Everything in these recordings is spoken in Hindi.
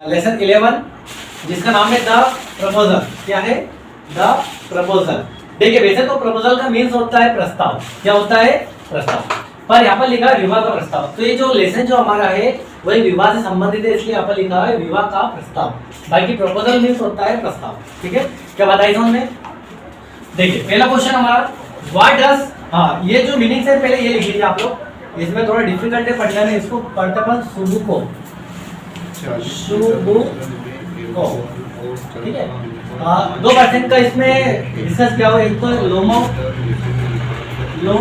लेसन 11 जिसका नाम है द प्रपोजल। क्या है? The proposal. देखिए वैसे तो प्रपोजल का मीन्स होता है प्रस्ताव। क्या होता है? प्रस्ताव। पर यहाँ पर लिखा है विवाह का प्रस्ताव। तो ये जो लेसन जो हमारा है वही विवाह से संबंधित है, इसलिए यहाँ पर लिखा है विवाह का प्रस्ताव। बाकी प्रपोजल मीन्स होता है प्रस्ताव। ठीक है, क्या बताइए समझ में? देखिए पहला क्वेश्चन हमारा व्हाट डज, हाँ ये जो मीनिंग है पहले ये लिख लीजिए आप लोग, इसमें थोड़ा डिफिकल्ट है पढ़ने में, इसको पढ़ते अपन सुबुको। सुबुको, ठीक है। 2% का इसमें डिस्कस किया हो, एक तो लोमो लो,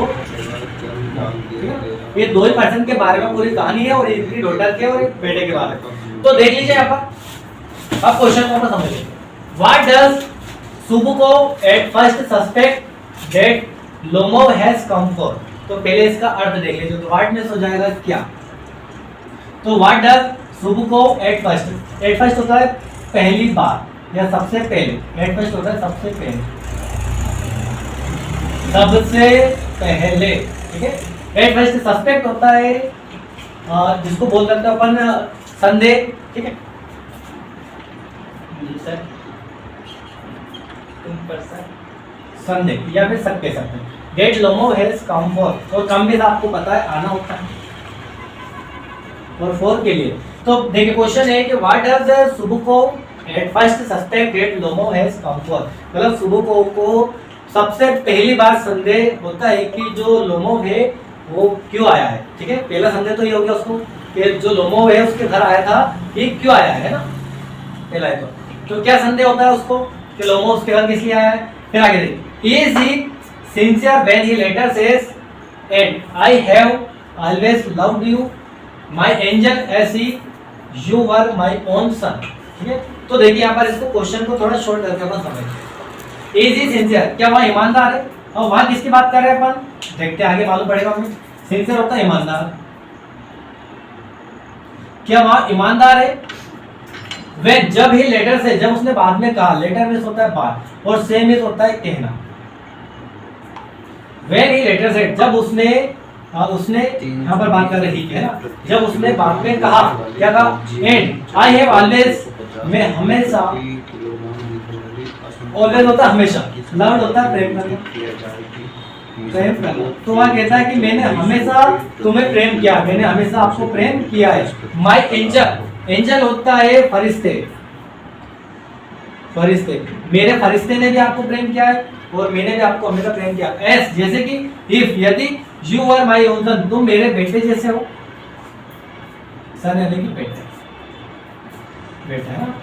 ये 2% के बारे में पूरी कहानी है, और एक डॉटर के और एक बेटे के बारे में। तो देख लीजिए यहाँ पर, अब क्वेश्चन को अपन समझिए। What does Chubukov at first suspect that Lomov has come for. तो पहले इसका अर्थ देख लीजिए। तो व्हाट में हो जाएगा क्या? तो what does Chubukov at first होता है पहली बार या सबसे पहले। एट फर्स्ट होता है सबसे पहले, सबसे पहले, ठीक है। एट फर्स्ट सस्पेक्ट होता है जिसको बोल सकते हैं अपन संदेह, ठीक है। संदेह या फिर शक कह सकते हैं। डेट लोमो हैज कम फॉर, और कम भी आपको पता है आना होता है, और फॉर के लिए। तो देखिए क्वेश्चन है कि what does Chubukov at first suspect that Lomov has come for. मतलब सुबुको को सबसे पहली बार संदेह होता है कि जो लोमो है वो क्यों आया है, ठीक है। पहला संदेह तो ये हो गया उसको कि जो लोमो है उसके घर आया था, ये क्यों आया है ना, पहला है। तो क्या संदेह होता है उसको कि लोमो उसके घर किस लिए आया है। फिर आगे देखिए, is he sincere when he later says and I have always loved you my angel as he you were my own son, ठीक है। तो देखिए यहाँ पर इसको क्वेश्चन को थोड़ा शॉर्ट करके अपन समझते। इज ही सिंसियर, क्या वहाँ ईमानदार है? और वहाँ किसकी बात कर रहे हैं अपन, देखते हैं आगे मालूम पड़ेगा हमें। सिंसियर होता है ईमानदार, क्या वहाँ ईमानदार है? वे जब ही लेटर से, जब उसने बाद में कहा, लेटर में होता है बात, और से में होता है कहना। व्हेन ही लेटर से, जब उसने यहाँ पर बात कर रही है ना, जब उसने बाद में कहा, क्या कहा? एंड आई हैव ऑलवेज, मैं हमेशा, ऑलवेज होता है हमेशा, लव्ड होता है प्रेम करना, प्रेम करना। तो वहाँ कहता है कि मैंने हमेशा तुम्हें प्रेम किया, मैंने हमेशा आपको प्रेम किया है। माय एंजल, एंजल होता है फरिश्ते, फरिश्ते, मेरे फरिश्ते ने भी आपको प्रेम किया है, और मैंने भी आपको हमेशा प्रेम किया। एस जैसे कि, इफ यदि, you are my own son, तुम मेरे बेटे जैसे हो। सन यानी कि बेटे, बेटा है ना,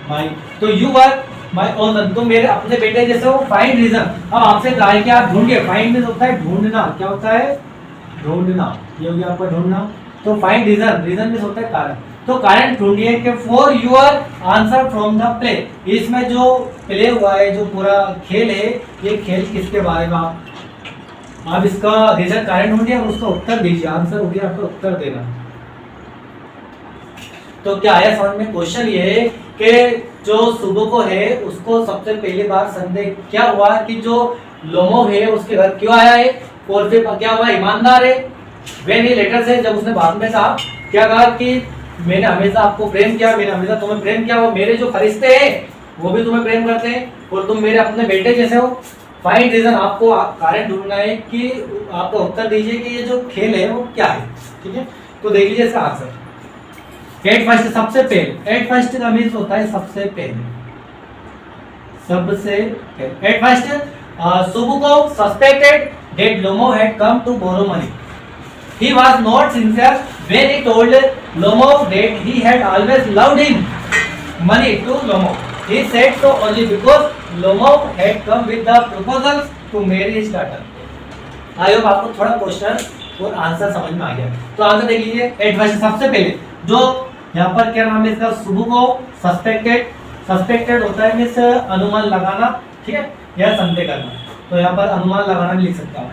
माय, तो you are my own son, तुम मेरे अपने बेटे जैसे हो। फाइंड रीजन, अब आपसे कहा है कि आप ढूंढिए। फाइंड में होता है ढूंढना, क्या होता है? ढूंढना, ये हो गया आपका ढूंढना। तो फाइंड रीजन, रीजन में होता है कारण। तो कारण ढूंढिए कि for your answer from the play, इसमें जो प्ले हुआ है, जो पूरा खेल है, ये खेल किसके बारे में, आप इसका रीजन कारण ढूंढिए और उसका उत्तर दीजिए। आंसर हो गया आपका उत्तर देना। तो क्या आया समझ में? क्वेश्चन ये है कि जो सुबुको है उसको सबसे पहली बार संदेह क्या हुआ कि जो लोमो है उसके घर क्यों आया है, और फिर क्या हुआ? ईमानदार है। व्हेन ही लेटर से, जब उसने बाद में कहा, क्या कहा कि मैंने हमेशा आपको प्रेम किया, मैंने हमेशा तुम्हें प्रेम किया, और मेरे जो फरिश्ते हैं वो भी तुम्हें प्रेम करते हैं, और तुम मेरे अपने बेटे जैसे हो। फाइंड रीजन, आपको कारण ढूंढना है कि आपको उत्तर दीजिए कि ये जो खेल है वो क्या है, ठीक है। तो देख लीजिए इसका आंसर। एट फर्स्ट, सबसे पहले। एट फर्स्ट का मीन्स होता है सबसे पहले, सबसे पहले। At first Chubukov suspected that Lomov had come to borrow money. He was not sincere when he told Lomo that he had always loved him. Money to Lomo. He said so only because Lomo had come with the proposals to marry his daughter. I hope आपको थोड़ा क्वेश्चन और आंसर समझ में आ गया। तो आंसर देख लीजिए। एट फर्स्ट, सबसे पहले, जो यहाँ पर क्या नाम है इसका? सुबुको सस्पेक्टेड, सस्पेक्टेड होता है मीन्स अनुमान लगाना, ठीक है, या संदेह करना। तो यहाँ पर अनुमान लगाना भी लिख सकता हूँ।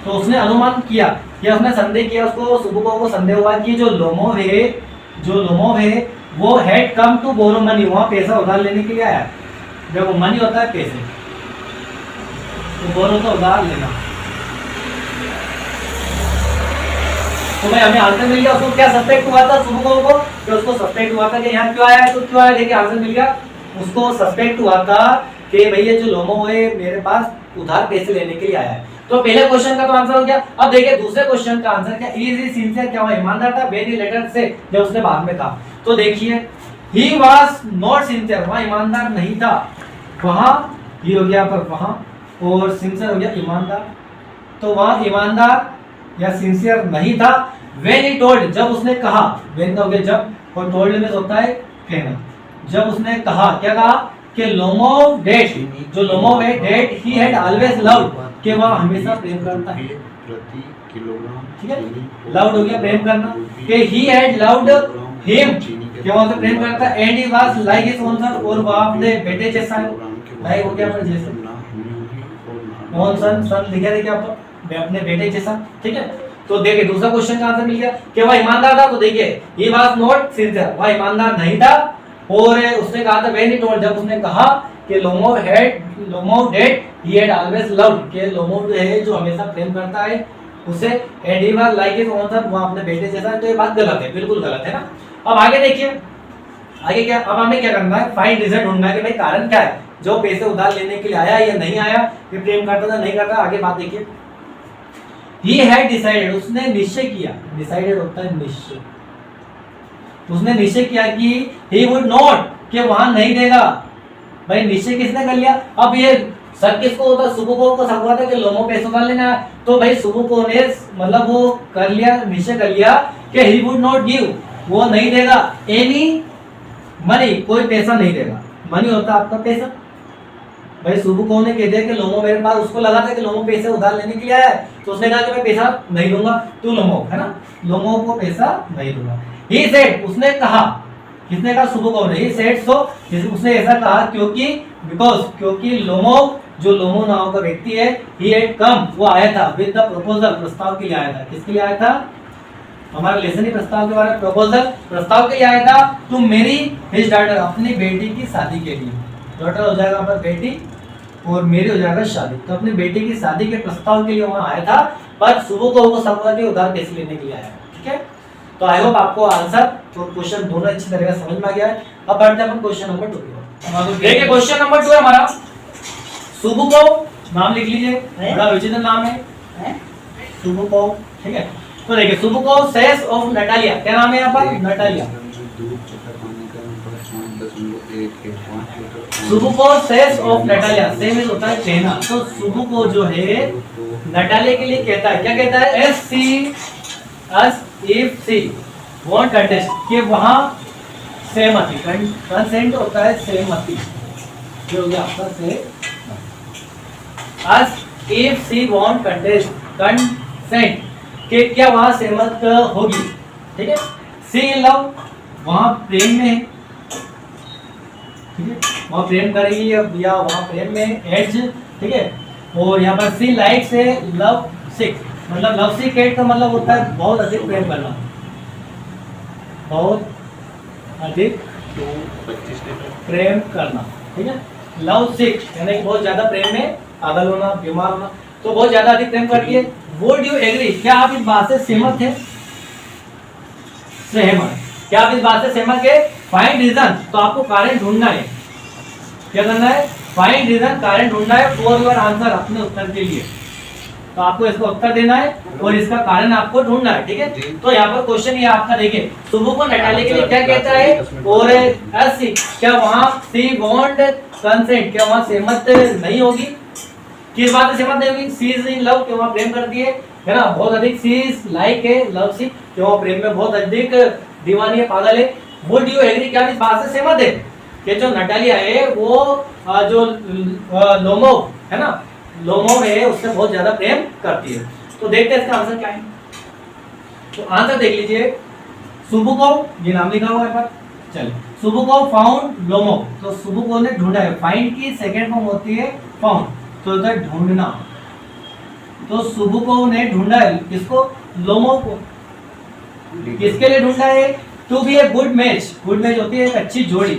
तो उसने अनुमान किया या उसने संदेह किया, उसको सुबुको को संदेह हुआ कि जो लोमो है, जो लोमो है वो had come to borrow money, वहाँ पैसा उधार लेने के लिए आया। जब वो मनी होता है पैसे, तो बोरो तो उधार लेना। तो भाई हमें आंसर मिल गया। उसको क्या सस्पेक्ट हुआ था सुबुको को, कि उसको सस्पेक्ट हुआ था कि यहाँ क्यों आया है, तो क्यों आया, देखिए आंसर मिल गया। उसको सस्पेक्ट हुआ था कि भैया जो लोमो है मेरे पास उधार पैसे लेने के लिए आया है। तो पहले क्वेश्चन का तो आंसर हो गया। अब देखिए दूसरे क्वेश्चन का आंसर क्या, इज ही सिंसियर, क्या वो ईमानदार था, वेरी लेटर से जब उसने बाद में कहा। तो देखिए ही वाज नॉट सिंसियर, वहां ईमानदार नहीं था, वहां ही हो गया पर वहां, और सिंसियर हो गया ईमानदार, तो वहां ईमानदार या सिंसियर नहीं था। व्हेन ही टोल्ड, जब उसने कहा, व्हेन का हो गया जब, और टोल्ड में होता है कहना। जब उसने कहा, क्या कहा कि लोमो डेट, जो लोमो है that he had always loved, कि वह हमेशा प्रेम करता है, प्रति किलोग्राम, ठीक है, लव्ड हो गया प्रेम करना, कि ही हैड लव्ड हिम, कि वह उसे प्रेम करता, and he was like his own son, और वह अपने बेटे जैसा है, लाइक हो गया अपने जैसे, ओन सन, सन लिखा देखिए आप अपने बेटे जैसा, ठीक है। तो देखिए दूसरा क्वेश्चन का आंसर मिल गया कि वह ईमानदार था, तो देखिए ही वाज नॉट सिंसियर, वह ईमानदार नहीं था, और उसने कहा था व्हेन ही टोल्ड, जब उसने कहा कि Lomov that he had always loved, कि लोमो जो है जो हमेशा प्रेम करता है उसे, and he was like his own son, वो अपने बेटे जैसा है। तो ये बात गलत है, बिल्कुल गलत है ना। अब आगे देखिए, आगे क्या, अब हमें क्या करना है, फाइंड रीजन ढूंढना है कि भाई कारण क्या है, जो पैसे उधार लेने के लिए आया या नहीं आया, ये प्रेम करता था नहीं करता। आगे बात देखिए, ही हैड डिसाइडेड, उसने निश्चय किया, डिसाइडेड होता है निश्चय, उसने निश्चय किया कि ही वुड नॉट, कि वहां नहीं देगा। भाई निश्चय किसने कर लिया, अब ये शक किसको होता, सुबुको को शक हुआ था कि लोमो पैसे उधार लेना है, तो भाई सुबुको ने मतलब वो कर लिया, निश्चय कर लिया कि ही वुड नॉट गिव, वो नहीं देगा एनी मनी, कोई पैसा नहीं देगा। मनी होता है आपका पैसा। भाई सुबुको ने कह दिया कि लोमो मेरे पास, उसको लगा था कि लोमो पैसे उधार लेने के लिए आया है, तो उसने कहा कि मैं पैसा नहीं दूंगा, तू लोमो है ना, लोमो को पैसा नहीं दूंगा। ही सेड, उसने कहा, किसने कहा, सुबुको ने, ही सेड सो, उसने ऐसा कहा क्योंकि, बिकॉज, क्योंकि लोमो, जो लोमो नाम का व्यक्ति है, ही हैड कम, वो आया था, विद द प्रपोजल, प्रस्ताव के लिए आया था। किसके लिए आया था, हमारा लेसन ही प्रस्ताव के बारे में, प्रपोजल प्रस्ताव के लिए आया था, तुम मेरी हिज डॉटर, अपनी बेटी की शादी के लिए, डॉटर हो जाएगा हमारा बेटी, और मेरी हो जाएगा शादी, तो अपनी बेटी की शादी के प्रस्ताव के लिए वहां आया था, पर सुबुको को समझा कि उधार पैसे लेने के लिए आया, ठीक है। तो आई होप आपको आंसर तो क्वेश्चन दोनों अच्छी तरह से समझ में आ गया है। अब बढ़ते हैं अपन क्वेश्चन नंबर 2 की। देखिए क्वेश्चन नंबर 2 है हमारा, सुबुको, नाम लिख लीजिए, बड़ा विचित्र नाम है सुबुको, ठीक है। तो देखिए सुबुको सेस ऑफ नटालिया, क्या नाम है यहाँ पर, Natalia, Chubukov says of Natalia, same is होता है कहना, तो सुबुको जो है नटालिया के लिए कहता है, क्या कहता है, as she as if she won't contest, कि वहां सहमति, कंसेंट होता है सहमति, जो हो गया आपका से, as if she won't contest, consent, कि क्या वहां सहमत होगी, ठीक है। she in love, वहां प्रेम में, ठीक है, वहां प्रेम करेगी या वहां प्रेम में, एज, ठीक है। और यहाँ पर सी लाइक से लव सिक, मतलब लव सिक एट का मतलब होता है बहुत अधिक प्रेम करना, बहुत अधिक प्रेम करना, ठीक है। लव सिक यानी बहुत ज्यादा प्रेम में पागल होना, बीमार होना, तो बहुत ज्यादा अधिक प्रेम करती है। वुड यू एग्री, क्या आप इस बात से सहमत हैं, सहमत, क्या आप इस बात से सहमत है। फाइंड रीजन, तो आपको कारण ढूंढना है, क्या करना है, फाइंड रीजन, कारण ढूंढना है फॉर योर आंसर, अपने उत्तर के लिए, तो आपको इसका उत्तर देना है और इसका कारण आपको ढूंढना है, ठीक है। तो यहाँ पर क्वेश्चन ये आपका देखिए, सुबुको नटालिया के लिए क्या कहता है, और एस, क्या वहां सी वॉन्ट कंसेंट, क्या वहां सहमत नहीं होगी, किस बात से सहमत नहीं होगी, सी इज इन लव, क्या वहां प्रेम करती है ना, बहुत अधिक, सी इज लाइक है लव सी, क्या वहां प्रेम में बहुत अधिक दीवानी है, पागल है। वुड यू एग्री, क्या इस बात से सहमत है कि जो नटालिया है वो जो लोमो है ना, लोमो है उससे बहुत ज्यादा प्रेम करती है। तो देखते हैं इसका आंसर क्या है। तो आंसर देख लीजिए, सुबुको, ये नाम लिखा हुआ है पर, चलिए, सुबुको फाउंड लोमो, तो सुबुको ने ढूंढा है, फाइंड की सेकंड फॉर्म होती है फाउंड, तो होता है ढूंढना, तो सुबुको ने ढूंढा है किसको, लोमो को, किसके लिए ढूंढा है, to be a good match, good match होती है एक अच्छी जोड़ी,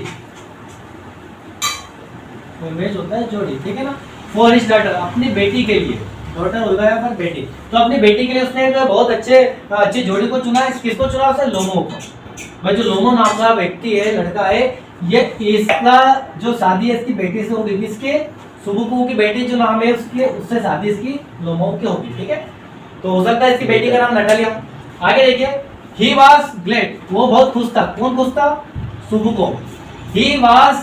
गुड मैच होता है जोड़ी, ठीक है ना, फॉर हिज डॉटर, अपनी बेटी के लिए, डॉटर हो गया पर बेटी। तो अपनी बेटी के लिए उसने एक बहुत अच्छी जोड़ी को चुना है। किसको चुना? उसने लोमो को। भाई जो लोमो नाम का व्यक्ति है, लड़का है, ये इसका जो शादी है इसकी बेटी से होगी। किसके? सुबुकु की बेटी जो नाम है उसके, उससे शादी इसकी लोमो की होगी। ठीक है, तो हो सकता है इसकी बेटी का नाम नटालिया। आगे देखिए, ही वॉज ग्लेड, वो बहुत खुश था। कौन खुश था? सुबुको। ही वॉज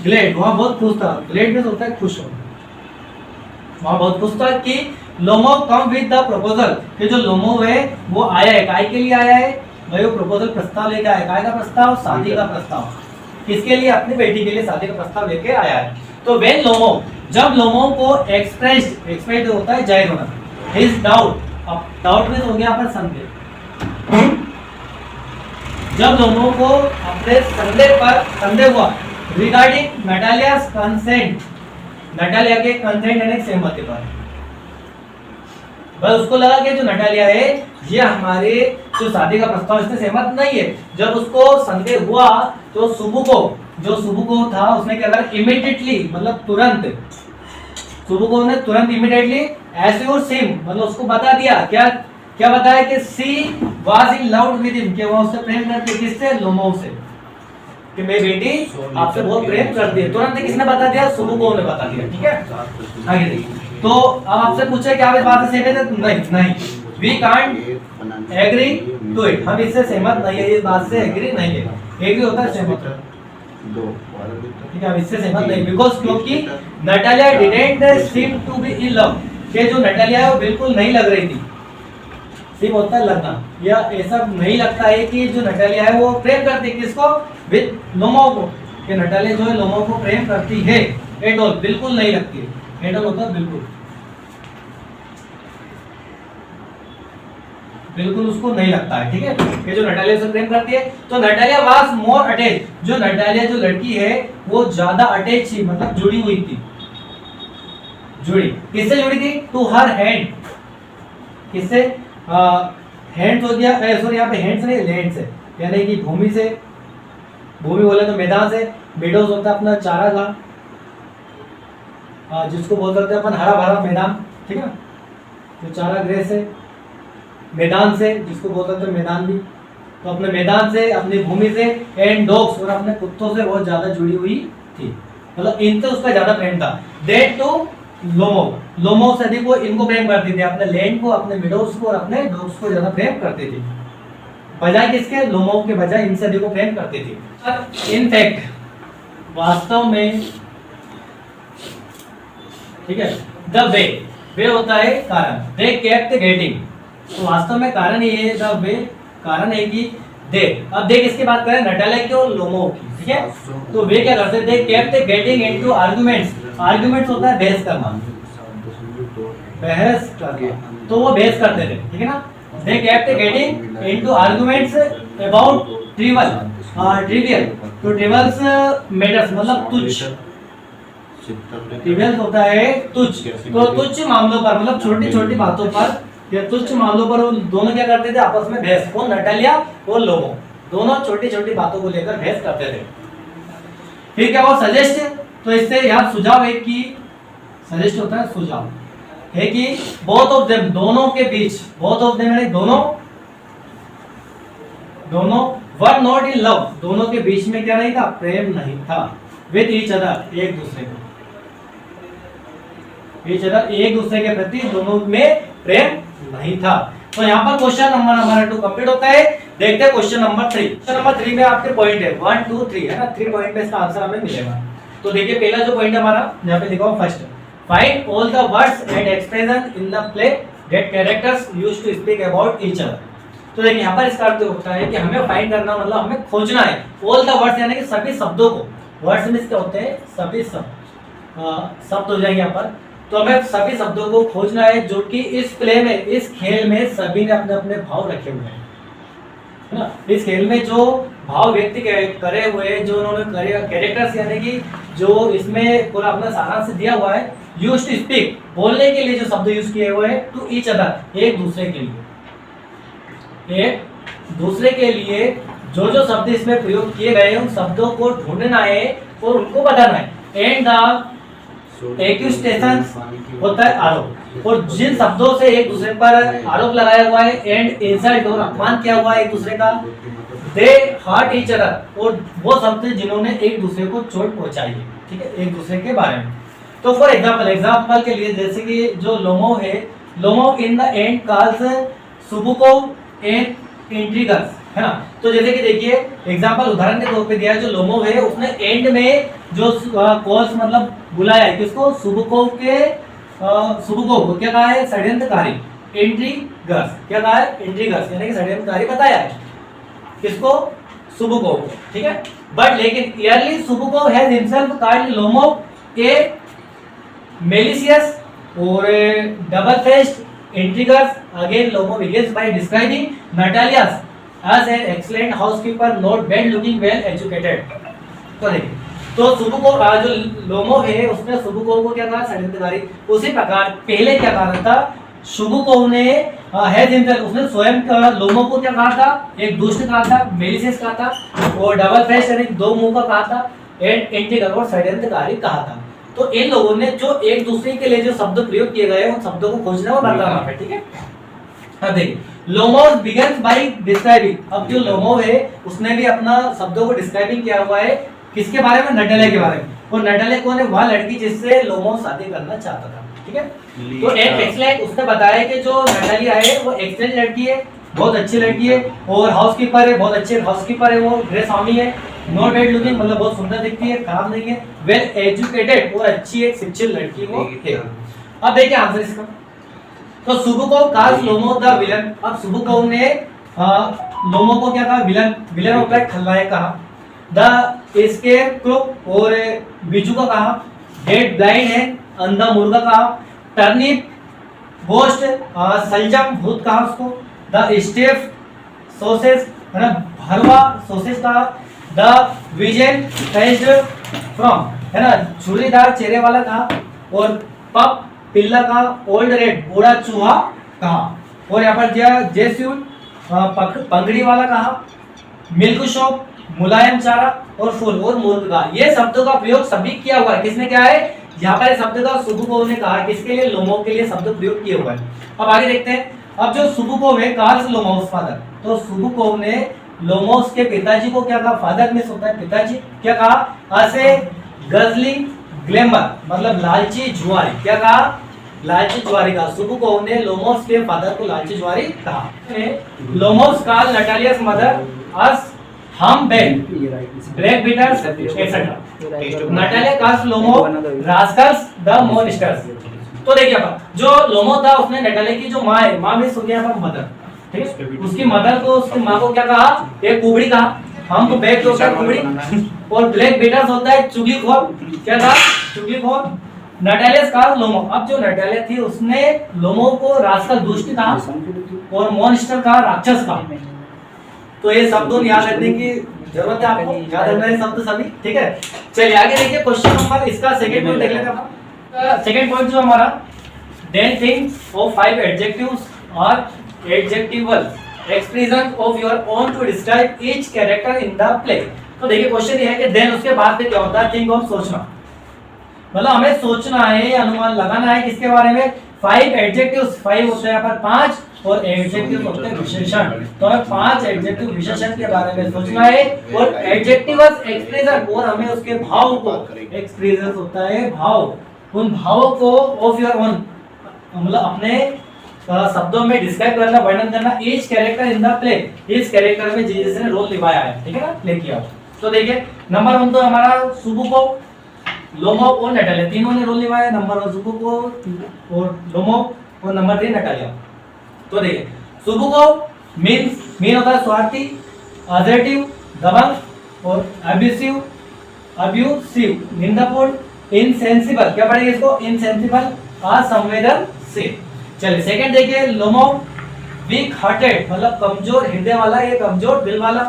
ग्लेड, वह बहुत खुश था। ग्लेड में होता है खुश हो। वहाँ बहुत खुश था कि लोमो कम विद द प्रपोजल, कि जो लोमो है वो आया है। काय के लिए आया है? भाई वो प्रपोजल प्रस्ताव लेके आया। काय का प्रस्ताव? शादी का प्रस्ताव। किसके लिए? अपनी बेटी के लिए शादी का प्रस्ताव लेके आया है। तो व्हेन लोमो, जब लोमो को एक्सप्रेस्ड होता है जाहिर होना, हिज डाउट, अब डाउट में हो गया पर संदेह। जब लोमो को अपने संदेह हुआ रिगार्डिंग नटालियास कंसेंट, नटालिया के कंसेंट यानी सहमति पर, बस उसको लगा कि जो नटालिया है ये हमारे जो शादी का प्रस्ताव इससे सहमत नहीं है। जब उसको संदेह हुआ तो सुबुको था, उसने क्या करा? इमीडिएटली, मतलब तुरंत, सुबुको ने तुरंत इमीडिएटली एश्योर हिम, मतलब उसको बता दिया। क्या बताया? कि she was in love with him, कि वो उससे प्रेम करती है। किससे? लोमो से, कि मेरी बेटी आपसे बहुत प्रेम करती है। तुरंत किसने बता दिया? सुबुको ने बता दिया। ठीक है, आगे देखिए। तो अब आपसे पूछे कि आप इस बात से सहमत है? नहीं, we can't agree to it, हम इससे सहमत नहीं है, इस बात से एग्री नहीं है। एग्री होता है सहमत, ठीक है, हम इससे सहमत नहीं, बिकॉज क्योंकि Natalia didn't seem to be in love, कि जो नटालिया है वो बिल्कुल नहीं लग रही थी। सीम होता है लगना, या ऐसा नहीं लगता है कि जो नटालिया है वो प्रेम करती है। किसको? विद लोमो को, कि नटालिया जो है लोमो को प्रेम करती है। एट ऑल, बिल्कुल नहीं लगती है। एट ऑल होता है बिल्कुल, बिल्कुल उसको नहीं लगता है। ठीक है, कि जो नटालिया से प्रेम करती है। तो नटालिया वाज मोर अटैच, जो नटालिया जो लड़की है वो ज्यादा अटैच थी, मतलब जुड़ी हुई थी। किससे जुड़ी थी? टू हर हैंड, किससे? हैंड हो गया, सॉरी यहाँ पे हैंड से नहीं, लैंड से, यानी कि भूमि से। भूमि बोले तो मैदान से। मेडोज होता है अपना चारागाह, जिसको बोल सकते हैं अपन हरा भरा मैदान। ठीक है, जो चारागाह से, मैदान से, जिसको बोल सकते हैं मैदान भी। तो अपने मैदान से, अपनी भूमि से, एंड डॉग्स, और अपने कुत्तों से बहुत ज्यादा जुड़ी हुई थी, मतलब इनसे उसका ज्यादा प्रेम था। दैट टू लोमो से अधिक वो इनको प्रेम करती थी, अपने लैंड को, अपने मिडोज को और अपने डॉग्स को ज्यादा प्रेम करती थी, बजाय किसके? लोमो के बजाय इनसे अधिक वो प्रेम करती थी। इन फैक्ट, वास्तव में, ठीक है, द वे होता है कारण, दे केप्ट गेटिंग, तो वास्तव में कारण ये है, द वे कारण है कि दे। अब देख इसकी बात करें नटालिया की और लोमो की, ठीक है, तो वे क्या करते थे? Kept getting into arguments. Arguments होता है बहस करना, बहस करना, तो वो बहस करते थे। ठीक है ना, they kept getting into arguments about trivial, तो ट्रिवियल्स मैटर्स मतलब तुच्छ, ट्रिवियल होता है तुच्छ, तो तुच्छ मामलों पर, मतलब छोटी छोटी बातों पर या तुच्छ मामलों पर वो दोनों क्या करते थे? आपस में बहस। कौन? नटालिया और लोमो, दोनों छोटी छोटी बातों को लेकर बहस करते थे। फिर क्या वो सजेस्ट, तो इससे यहाँ सुझाव है कि सजेस्ट होता है सुझाव है कि बोथ ऑफ देम, दोनों के बीच, बोथ ऑफ देम यानी दोनों वर नॉट इन लव, दोनों के बीच में क्या नहीं था? प्रेम नहीं था। विद ईच अदर, एक दूसरे को, ईच अदर, एक दूसरे के प्रति दोनों में प्रेम नहीं था। तो यहाँ पर क्वेश्चन नंबर हमारा 2 कंप्लीट होता है। देखते हैं क्वेश्चन नंबर 3। क्वेश्चन नंबर 3 में आपके पॉइंट है 1 2 3 है ना, 3 पॉइंट में इसका आंसर हमें मिलेगा। तो देखिए पहला जो पॉइंट हमारा यहाँ पे लिखा हुआ first, find all the words and expression in the play that characters used to speak about each other. तो देखिए यहाँ पर इसका अर्थ होता है कि हमें फाइंड करना, मतलब हमें खोजना है ऑल द वर्ड्स, यानी कि सभी शब्दों को। वर्ड्स मींस क्या होते हैं? सभी शब्द हो जाएंगे यहाँ पर। तो हमें सभी शब्दों को खोजना है जो कि इस प्ले में, इस खेल में सभी ने अपने अपने भाव रखे हुए हैं, है ना। इस खेल में जो भाव व्यक्ति करे हुए, जो उन्होंने कैरेक्टर्स, यानी कि जो इसमें पूरा अपना सारांश दिया हुआ है, यूज टू स्पीक, बोलने के लिए जो शब्द यूज किए हुए हैं, टू ईच अदर, एक दूसरे के लिए, एक दूसरे के लिए जो जो शब्द इसमें प्रयोग किए गए हैं उन शब्दों को ढूंढना है और उनको बताना है। एंड द एक्यूस्टेशन होता है आरोप, और जिन शब्दों से एक दूसरे पर आरोप लगाया हुआ है एंड इंसल्ट और अपमान किया हुआ है एक दूसरे का, दे हर्ट ईच अदर, और वो शब्द जिन्होंने एक दूसरे को चोट पहुंचाई है, ठीक है, एक दूसरे के बारे में। तो फॉर एग्जाम्पल के लिए जैसे कि जो लोमोव है, Lomov in the end calls Chubukov and intriguers, है ना। तो जैसे कि देखिए एग्जांपल उदाहरण के तौर पे दिया है, जो लोमोव है उसने एंड में जो कॉल्स मतलब बुलाया है किसको, सुबुकोव के सुबुकोव को क्या कहा है, षड्यंत्रकारी, इंट्रिगर्स क्या कहा है, इंट्रिगर्स यानी कि षड्यंत्रकारी बताया है किसको, सुबुकोव को, ठीक है। बट लेकिन early Chubukov has himself called Lomov a malicious और double faced intriguers. Again Lomo begins by describing Natalia as an excellent housekeeper, not bad looking, well educated. तो देखिए, तो सुबुकोव जो लोमो है उसने सुबुकोव को क्या कहा, षड्यंत्रकारी। उसी प्रकार पहले क्या कहा था, सुबुकोव ने हैज हिमसेल्फ, उसने स्वयं लोमो को क्या कहा था, एक दुष्ट कहा था, मेलिशियस कहा था, और डबल फेस्ड यानी दो मुंह का कहा था, एंड इंट्रिगर और षड्यंत्रकारी कहा था। तो इन लोगों ने जो एक दूसरे के लिए जो शब्द प्रयोग किए गए उन शब्दों को खोजना और बताना है, ठीक है। अब देखिए लोमोव बिगन्स बाय डिस्क्राइबिंग, अब जो लोमोव है उसने भी अपना शब्दों को डिस्क्राइबिंग किया हुआ है किसके बारे में, नटालिया के बारे में। और नटालिया कौन है, वह लड़की जिससे लोमोव शादी करना चाहता था, ठीक है। तो एक एक्सीलेंट उसने बताया कि जो नटालिया है वो एक्सीलेंट लड़की है, बहुत अच्छी लड़की है, और हाउसकीपर है, बहुत अच्छे हाउसकीपर है, वो गृहस्वामी है, नॉट बैड लुकिंग मतलब बहुत सुंदर दिखती है, खराब नहीं है, वेल एजुकेटेड और अच्छी एक शिक्षित लड़की वो है। अब देखिए आंसर इसका, तो सुबुकोव कॉल्स लोमो द विलन। अब सुबुकोव ने लोमो को क्या कहा, विलन, विलन होता है खलनायक कहा, द स्केरक्रो और बिजू का कहा, डेड ब्लाइंड है अंधा मुर्गा कहा, टर्निप गोस्ट सलजम भूत कहा उसको, द स्टेफ सॉसेज है ना, भरवा सॉसेज कहा, द विजन फेस्ड फ्रॉम है ना, झुर्रीदार चेहरे वाला कहा, और पप पिल्ला का, ओल्ड रेड बूढ़ा चूहा कहा, और यहाँ पर जेस्यूट पंगड़ी वाला कहा, मिल्क शॉप मुलायम चारा, और फूल और मूर्ख कहा। ये शब्दों का प्रयोग सभी किया हुआ है, किसने किया है, यहाँ पर शब्द का सुबुकोव ने कहा, किसके लिए, लोमोव के लिए शब्द प्रयोग किए हुआ है। अब आगे देखते हैं, अब जो सुबुकोव है कार्ल्स लोमोव्स फादर, तो सुबुकोव ने लोमोव्स के पिताजी को क्या कहा, फादर में होता है पिताजी, क्या कहा, असे गजलिंग ग्लैमर मतलब लालची जुआरी, क्या कहा, लालची जुआरी कहा। सुबुकोव ने लोमोव्स के फादर को लालची जुआरी कहा। लोमोव्स call नटालियास mother as humpbacked black beaters etcetera. Natalia calls Lomov rascals the monsters. तो देखिए अपन जो लोमोव था उसने नटालिया की जो माँ है, माँ में सुनिया पर मदर, ठीक है, उसकी मदर को उसकी माँ को क्या कहा, एक कुबड़ी कहा, हम तो बैग होता है कुबड़ी, और ब्लैक बीटर्स होता है चुगलीखोर, क्या था, चुगलीखोर। नटालियास कॉल्स लोमोव, अब जो नटालिया थी उसने लोमोव को रास्कल दुष्ट कहा और मॉन्स्टर कहा, राक्षस कहा। तो ये शब्दों याद रखने की जरूरत है आपको, याद रखना है शब्द सभी, ठीक है। चलिए आगे देखिए क्वेश्चन नंबर इसका सेकंड पॉइंट देख लेते हैं। सेकंड पॉइंट जो हमारा, देन थिंक ऑफ 5 एडजेक्टिव्स और adjectival expression of your own to describe each character in the play. तो देखिए क्वेश्चन ये है कि देन उसके बाद फिर क्या होता है, थिंक ऑफ सोचना, मतलब हमें सोचना है, अनुमान लगाना है किसके बारे में, 5 एडजेक्टिव्स, 5 होते हैं यहाँ पर 5, और एडजेक्टिव होते हैं विशेषण। तो हमें 5 एडजेक्टिव विशेषण के बारे में सोचना है, और एडजेक्टिव्स एक्सप्रेशन, और हमें उसके भाव को, एक्सप्रेशन होता है भाव, उन भावों को ऑफ योर ओन मतलब अपने शब्दों में डिस्क्राइब करना, वर्णन करना, each character in the play, इस कैरेक्टर में जिसने रोल निभाया है, ठीक है ना, प्ले किया। तो देखिए नंबर 1 तो हमारा सुबुकोव, लोमोव और नटालिया तीनों ने रोल निभाया, नंबर 1 सुबुकोव और लोमोव, और नंबर 3 नटालिया। तो देखिए सुबुकोव मीन होता है स्वार्थी, असर्टिव दबंग, और अब्यूसिव निंदापूर्ण, इनसेंसिबल, क्या पढ़ेंगे इसको, इनसेंसिबल असंवेदनशील। चलिए सेकंड देखिए लोमोव वीक हार्टेड मतलब कमजोर हृदय वाला, ये कमजोर दिल वाला,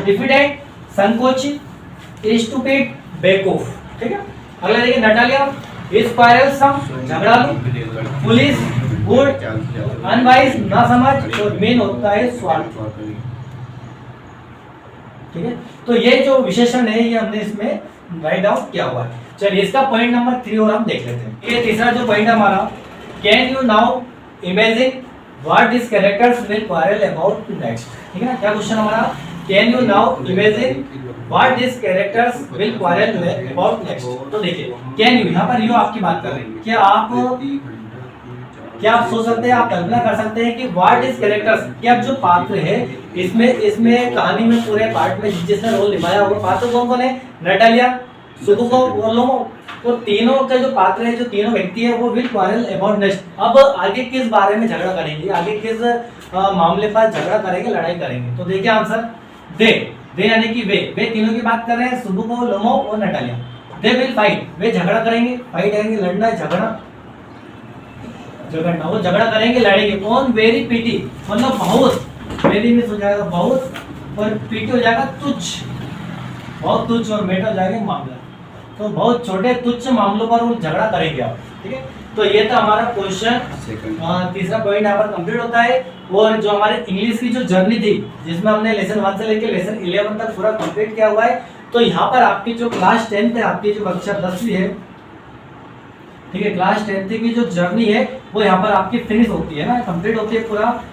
डिफिडेंट संकोचित, स्टूपिड बेवकूफ, ठीक है। अगला देखिए नटालिया स्पायरलसम झगड़ालू, पुलिस गुड, अनवाइज ना समझ, और मेन होता है स्वार्थी, ठीक है। तो ये जो विशेषण है ये हमने इसमें राइट डाउन किया हुआ है। चलिए इसका पॉइंट नंबर 3 और हम देख लेते हैं। ये तीसरा जो पॉइंट हमारा, can you now imagine what this characters will quarrel about next. ठीक है ना, क्या क्वेश्चन हमारा, can you now imagine what this characters will quarrel about next. तो देखिए कैन यू, यहाँ पर यू आपकी बात कर रही है, क्या आप सोच सकते हैं, आप कल्पना कर सकते हैं कि व्हाट इज कैरेक्टर्स, कि अब जो पात्र है इसमें कहानी में पूरे पार्ट में जिसने रोल निभाया वो पात्र कौन कौन है, नटालिया, सुबुकोव और लोमोव। तो तीनों के जो पात्र है, जो तीनों व्यक्ति है वो विल क्वारल अबाउट नेक्स्ट। अब आगे किस बारे में झगड़ा करेंगे, आगे किस मामले पर झगड़ा करेंगे, लड़ाई करेंगे। तो देखिए आंसर, दे यानी कि वे तीनों की बात कर रहे हैं, सुबुकोव, लोमोव और नटालिया। दे विल फाइट, वे झगड़ा करेंगे, फाइट करेंगे, लड़ना है, झगड़ना, वो झगड़ा करेंगे, लड़ेंगे। ऑन वेरी पीटी, मतलब बहुत, वेरी में हो जाएगा बहुत, और पीटी हो जाएगा तुच्छ, बहुत तुच्छ, और मेट हो जाएगा मामला। तो बहुत छोटे तुच्छ मामलों पर वो झगड़ा करेंगे आप। ठीक है, तो ये था हमारा क्वेश्चन, तीसरा पॉइंट यहाँ पर कंप्लीट होता है। और जो हमारे इंग्लिश की जो जर्नी थी, जिसमें हमने लेसन 1 से लेकर लेसन 11 तक पूरा कंप्लीट किया हुआ है, तो यहाँ पर आपकी जो क्लास 10 है, आपकी जो कक्षा 10वीं है, ठीक है, क्लास 10 की जो जर्नी है वो यहाँ पर आपकी फिनिश होती है ना, कंप्लीट होती है पूरा।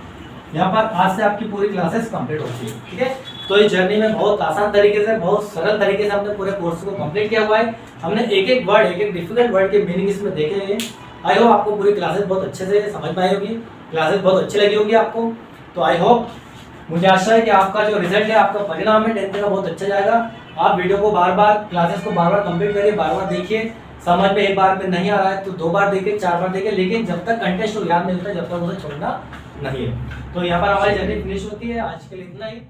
यहाँ पर आज से आपकी पूरी क्लासेस कंप्लीट होती है। ठीक है, तो इस जर्नी में बहुत आसान तरीके से, बहुत सरल तरीके से हमने पूरे कोर्स को कंप्लीट किया हुआ है। हमने एक एक वर्ड, एक एक डिफिकल्ट वर्ड के मीनिंग इसमें देखे हैं। आई होप आपको पूरी क्लासेस बहुत अच्छे से समझ में आई होगी, क्लासेस बहुत अच्छी लगी होगी आपको। तो आई होप, मुझे आशा है कि आपका जो रिजल्ट है, आपका परिणाम है 10th का बहुत अच्छा जाएगा। आप वीडियो को बार बार, क्लासेस को बार बार कंप्लीट करिए, बार बार देखिए। समझ में एक बार में नहीं आ रहा है तो 2 बार देखिए, 4 बार देखिए, लेकिन जब तक कंटेस्ट को याद नहीं होता, जब तक उसे छोड़ना नहीं है। तो यहाँ पर हमारी जर्नी फिनिश होती है। आज के लिए इतना ही।